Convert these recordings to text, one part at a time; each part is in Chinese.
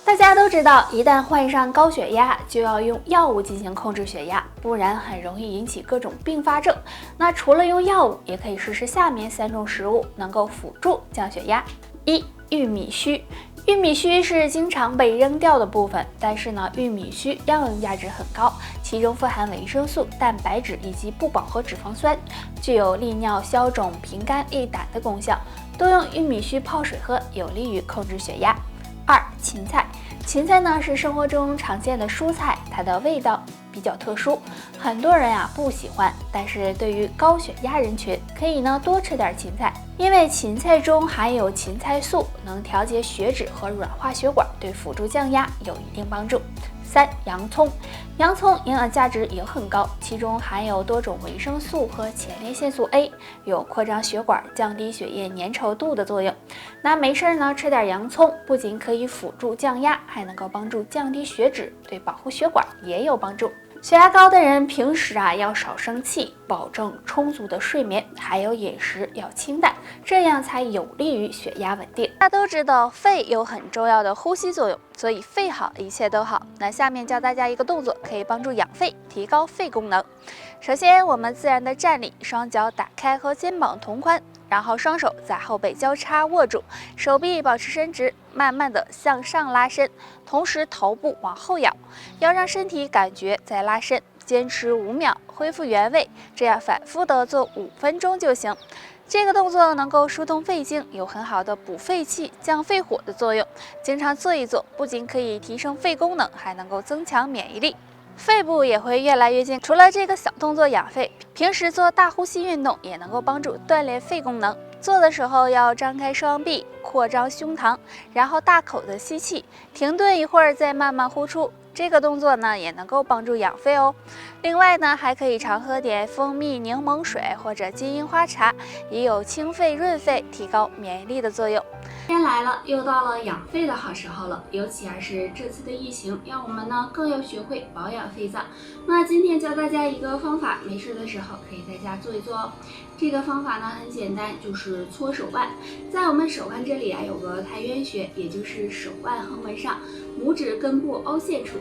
大家都知道，一旦患上高血压，就要用药物进行控制血压，不然很容易引起各种并发症。那除了用药物，也可以试试下面3种食物，能够辅助降血压。1. 玉米须。玉米须是经常被扔掉的部分，但是呢，玉米须药用价值很高，其中富含维生素、蛋白质以及不饱和脂肪酸，具有利尿、消肿、平肝利胆的功效。多用玉米须泡水喝，有利于控制血压。2. 芹菜。芹菜呢是生活中常见的蔬菜，它的味道比较特殊，很多人不喜欢，但是对于高血压人群，可以多吃点芹菜，因为芹菜中含有芹菜素，能调节血脂和软化血管，对辅助降压有一定帮助。3. 洋葱。洋葱营养价值也很高，其中含有多种维生素和前列腺素 A， 有扩张血管、降低血液粘稠度的作用。那没事呢，吃点洋葱，不仅可以辅助降压，还能够帮助降低血脂，对保护血管也有帮助。血压高的人平时要少生气，保证充足的睡眠，还有饮食要清淡，这样才有利于血压稳定。大家都知道肺有很重要的呼吸作用，所以肺好一切都好。那下面教大家一个动作，可以帮助养肺，提高肺功能。首先我们自然的站立，双脚打开和肩膀同宽，然后双手在后背交叉握住，手臂保持伸直，慢慢的向上拉伸，同时头部往后仰，要让身体感觉在拉伸，坚持5秒，恢复原位，这样反复的做5分钟就行。这个动作能够疏通肺经，有很好的补肺气、降肺火的作用。经常做一做，不仅可以提升肺功能，还能够增强免疫力。肺部也会越来越健康。除了这个小动作养肺，平时做大呼吸运动也能够帮助锻炼肺功能。做的时候要张开双臂，扩张胸膛，然后大口的吸气，停顿一会儿再慢慢呼出。这个动作呢也能够帮助养肺哦。另外呢，还可以常喝点蜂蜜柠檬水或者金银花茶，也有清肺润肺、提高免疫力的作用。天来了，又到了养肺的好时候了，尤其是这次的疫情，让我们更要学会保养肺脏。那今天教大家一个方法，没事的时候可以在家做一做哦。这个方法呢很简单，就是搓手腕。在我们手腕这里有个太渊穴，也就是手腕横纹上拇指根部凹陷处。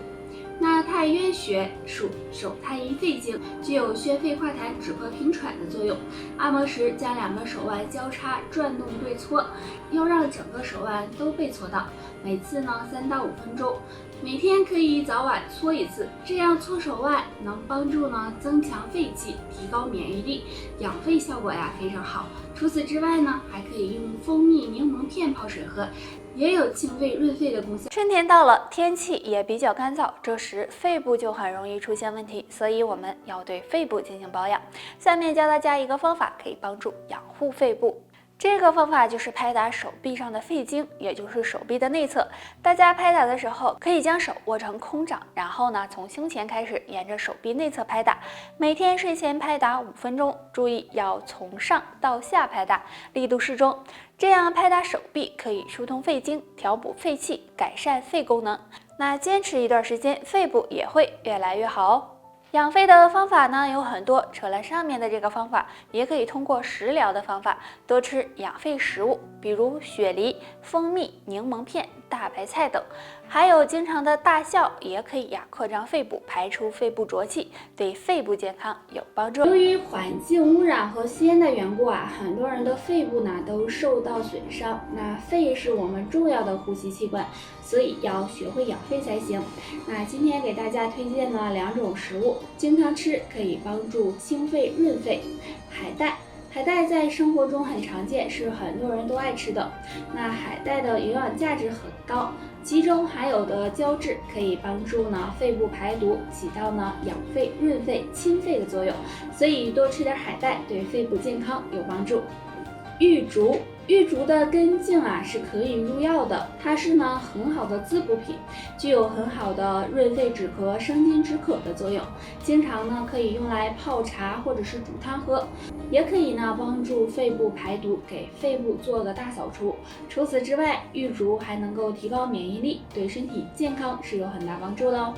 那太渊穴属手太阴肺经，具有宣肺化痰、止咳平喘的作用。按摩时将2个手腕交叉转动对搓，要让整个手腕都被搓到。每次3到5分钟，每天可以早晚搓一次。这样搓手腕能帮助增强肺气，提高免疫力，养肺效果非常好。除此之外还可以用蜂蜜柠檬片泡水喝，也有清肺润肺的功效。春天到了，天气也比较干燥，这时肺部就很容易出现问题，所以我们要对肺部进行保养。下面教大家一个方法，可以帮助养护肺部。这个方法就是拍打手臂上的肺经，也就是手臂的内侧。大家拍打的时候，可以将手握成空掌，然后从胸前开始，沿着手臂内侧拍打。每天睡前拍打5分钟，注意要从上到下拍打，力度适中。这样拍打手臂可以疏通肺经，调补肺气，改善肺功能。那坚持一段时间，肺部也会越来越好哦。养肺的方法有很多，除了上面的这个方法，也可以通过食疗的方法多吃养肺食物，比如雪梨、蜂蜜、柠檬片、大白菜等。还有经常的大笑也可以扩张肺部，排出肺部浊气，对肺部健康有帮助。由于环境污染和吸烟的缘故很多人的肺部都受到损伤。那肺是我们重要的呼吸器官，所以要学会养肺才行。那今天给大家推荐了2种食物，经常吃可以帮助清肺润肺。海带。海带在生活中很常见，是很多人都爱吃的。那海带的营养价值很高，其中含有的胶质可以帮助肺部排毒，起到养肺、润肺、清肺的作用，所以多吃点海带对肺部健康有帮助。玉竹。玉竹的根茎是可以入药的，它是很好的滋补品，具有很好的润肺止咳、生津止渴的作用。经常可以用来泡茶或者是煮汤喝，也可以帮助肺部排毒，给肺部做个大扫除。除此之外，玉竹还能够提高免疫力，对身体健康是有很大帮助的哦。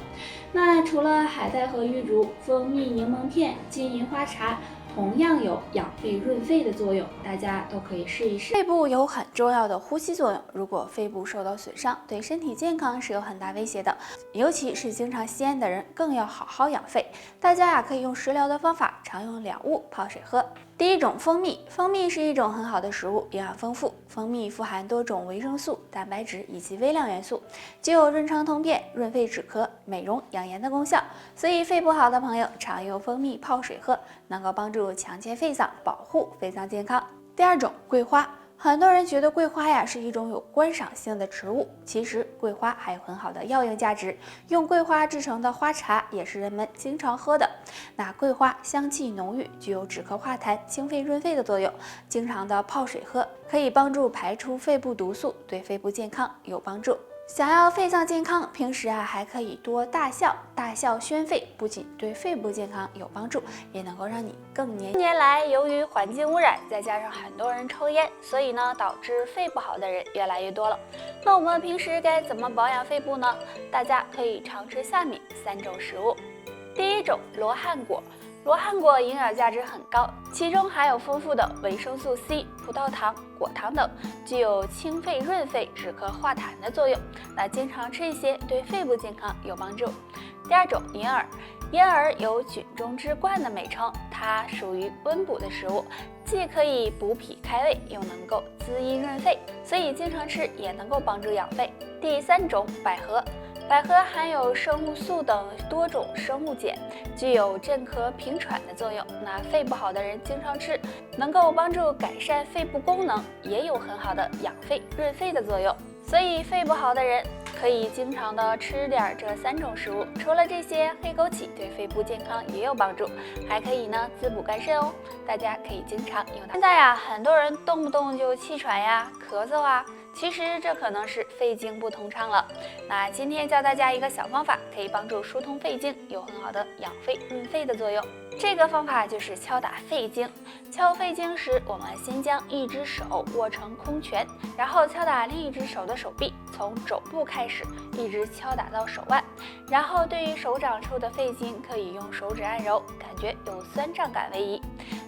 那除了海带和玉竹，蜂蜜柠檬片、金银花茶、同样有养肺润肺的作用，大家都可以试一试。肺部有很重要的呼吸作用，如果肺部受到损伤，对身体健康是有很大威胁的，尤其是经常吸烟的人，更要好好养肺。大家可以用食疗的方法，常用两物泡水喝。第一种，蜂蜜。蜂蜜是一种很好的食物，营养丰富。蜂蜜富含多种维生素、蛋白质以及微量元素，具有润肠通便、润肺止咳、美容养颜的功效。所以肺不好的朋友常用蜂蜜泡水喝，能够帮助强健肺脏，保护肺脏健康。第二种，桂花。很多人觉得桂花呀是一种有观赏性的植物，其实桂花还有很好的药用价值。用桂花制成的花茶也是人们经常喝的。那桂花香气浓郁，具有止咳化痰、清肺润肺的作用。经常的泡水喝，可以帮助排出肺部毒素，对肺部健康有帮助。想要肺脏健康，平时还可以多大笑，大笑宣肺，不仅对肺部健康有帮助，也能够让你更年轻。近年来，由于环境污染，再加上很多人抽烟，所以呢，导致肺不好的人越来越多了。那我们平时该怎么保养肺部呢？大家可以尝试下面3种食物。第一种，罗汉果。罗汉果营养价值很高，其中含有丰富的维生素 C、葡萄糖、果糖等，具有清肺润肺、止咳化痰的作用。那经常吃一些，对肺部健康有帮助。第二种，银耳。银耳有菌中之冠的美称，它属于温补的食物，既可以补脾开胃，又能够滋阴润肺，所以经常吃也能够帮助养肺。第三种，百合。百合含有生物素等多种生物碱，具有镇咳平喘的作用。那肺不好的人经常吃，能够帮助改善肺部功能，也有很好的养肺润肺的作用。所以肺不好的人可以经常的吃点这3种食物。除了这些，黑枸杞对肺部健康也有帮助，还可以呢滋补肝肾哦。大家可以经常用它。现在呀，很多人动不动就气喘呀、咳嗽啊。其实这可能是肺经不通畅了。那今天教大家一个小方法，可以帮助疏通肺经，有很好的养肺润肺的作用。这个方法就是敲打肺经。敲肺经时，我们先将一只手握成空拳，然后敲打另一只手的手臂，从肘部开始，一直敲打到手腕。然后对于手掌处的肺经，可以用手指按揉，感觉有酸胀感为宜。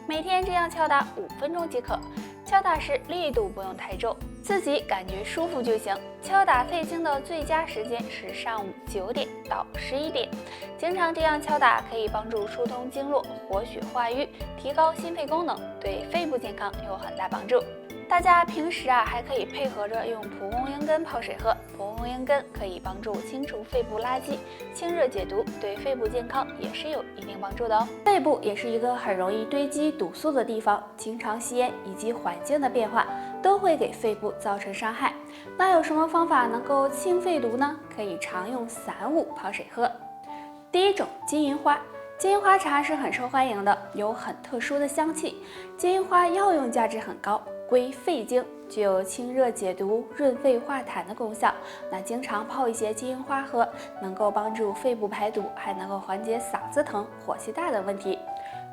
每天这样敲打5分钟即可。敲打时力度不用太重，自己感觉舒服就行。敲打肺经的最佳时间是上午9点到11点。经常这样敲打可以帮助疏通经络、活血化瘀，提高心肺功能，对肺部健康有很大帮助。大家平时还可以配合着用蒲公英根泡水喝。蒲公英根可以帮助清除肺部垃圾、清热解毒，对肺部健康也是有一定帮助的哦。肺部也是一个很容易堆积毒素的地方，经常吸烟以及环境的变化都会给肺部造成伤害。那有什么方法能够清肺毒呢？可以常用3物泡水喝。第一种，金银花。金银花茶是很受欢迎的，有很特殊的香气。金银花药用价值很高，归肺经，具有清热解毒、润肺化痰的功效。那经常泡一些金银花喝，能够帮助肺部排毒，还能够缓解嗓子疼、火气大的问题。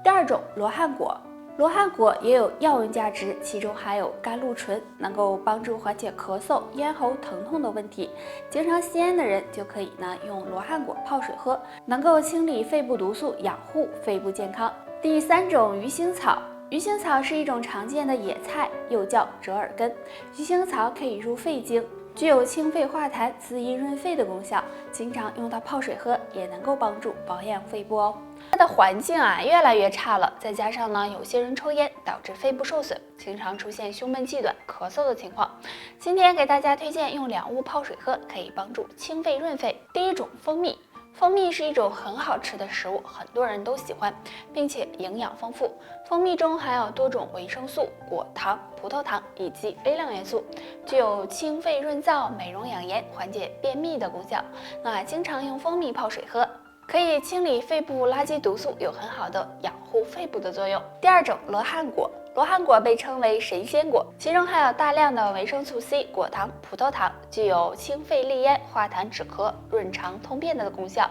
第二种，罗汉果。罗汉果也有药用价值，其中含有甘露醇，能够帮助缓解咳嗽、咽喉疼痛的问题。经常吸烟的人就可以用罗汉果泡水喝，能够清理肺部毒素，养护肺部健康。第三种，鱼腥草。鱼腥草是一种常见的野菜，又叫折耳根。鱼腥草可以入肺经，具有清肺化痰、滋阴润肺的功效，经常用它泡水喝，也能够帮助保养肺部哦。它的环境越来越差了，再加上有些人抽烟，导致肺部受损，经常出现胸闷气短、咳嗽的情况。今天给大家推荐用2物泡水喝，可以帮助清肺润肺。第一种，蜂蜜。蜂蜜是一种很好吃的食物，很多人都喜欢，并且营养丰富。蜂蜜中含有多种维生素、果糖、葡萄糖以及微量元素，具有清肺润燥、美容养颜、缓解便秘的功效。那经常用蜂蜜泡水喝，可以清理肺部垃圾毒素，有很好的养护肺部的作用。第二种，罗汉果。罗汉果被称为神仙果，其中含有大量的维生素 C、果糖、葡萄糖，具有清肺利咽、化痰止咳、润肠通便的功效。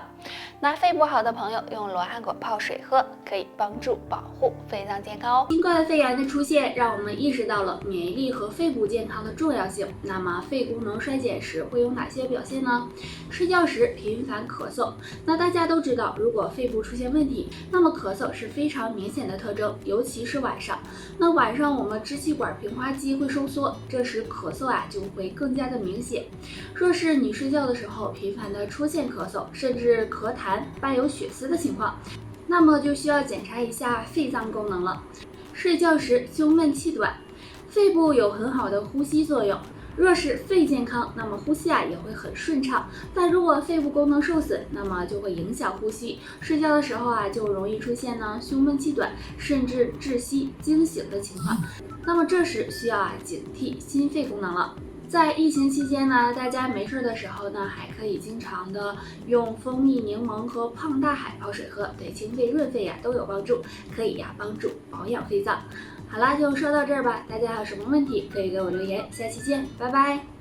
那肺不好的朋友用罗汉果泡水喝，可以帮助保护肺脏健康哦。新冠肺炎的出现，让我们意识到了免疫力和肺部健康的重要性。那么肺功能衰减时会有哪些表现呢？睡觉时频繁咳嗽。那大家都知道，如果肺部出现问题，那么咳嗽是非常明显的特征，尤其是晚上。那晚上我们支气管平滑肌会收缩，这时咳嗽就会更加的明显。若是你睡觉的时候频繁的出现咳嗽，甚至咳痰伴有血丝的情况，那么就需要检查一下肺脏功能了。睡觉时胸闷气短，肺部有很好的呼吸作用。若是肺健康，那么呼吸也会很顺畅。但如果肺部功能受损，那么就会影响呼吸。睡觉的时候就容易出现胸闷气短，甚至窒息、惊醒的情况。那么这时需要警惕心肺功能了。在疫情期间呢，大家没事的时候呢，还可以经常的用蜂蜜柠檬和胖大海泡水喝，对清肺润肺都有帮助，可以帮助保养肺脏。好啦，就说到这儿吧，大家有什么问题可以给我留言，下期见，拜拜。